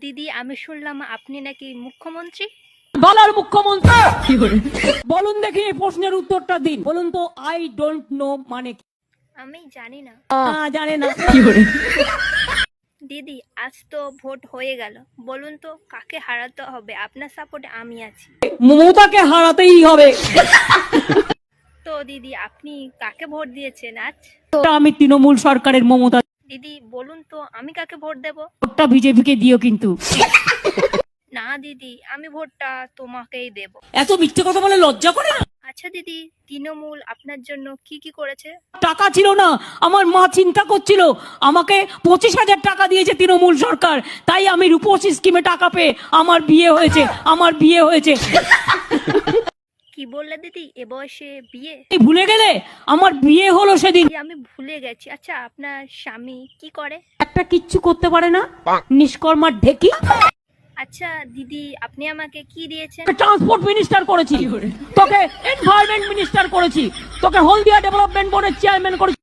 দিদি আমি শুনলাম আপনি নাকি মুখ্যমন্ত্রী। বালার মুখ্যমন্ত্রী বলুন দেখি এই প্রশ্নের উত্তরটা দিন। বলুন তো আই ডোন্ট নো মানে কি? আমি জানি না। জানে না। দিদি আজ তো ভোট হয়ে গেল, বলুন তো কাকে হারাতে হবে? আপনার সাপোর্টে আমি আছি। মমতাকে হারাতেই হবে। তো দিদি আপনি কাকে ভোট দিয়েছেন আজ? আমি তৃণমূল সরকারের মমতা। দিদি বলুন তো আমি কাকে ভোট দেব? ভোটটা বিজেপিকে দিও কিন্তু। না দিদি আমি ভোটটা তোমাকেই দেব। এত মিথ্যে কথা বলে লজ্জা করে না? আচ্ছা দিদি, তৃণমূল আপনার জন্য কি কি করেছে? টাকা ছিল না, আমার মা চিন্তা করছিল, আমাকে 25,000 টাকা দিয়েছে তৃণমূল সরকার, তাই আমি রূপশ্রী স্কিমে টাকা পেয়ে আমার বিয়ে হয়েছে। কি বললে দিদি, এ বয়সে বিয়ে? এই ভুলে গেলে আমার বিয়ে হলো সেদিন। দিদি, আমি ভুলে গেছি। আচ্ছা আপনার স্বামী কি করে? একটা কিচ্ছু করতে পারে না, নিষ্কর্মার ঢেকি। আচ্ছা দিদি আপনি আমাকে কি দিয়েছেন? ট্রান্সপোর্ট মিনিস্টার করেছি, তোকে এনভায়রনমেন্ট মিনিস্টার করেছি, তোকে হলদিয়া ডেভেলপমেন্ট বোর্ডের চেয়ারম্যান করেছি।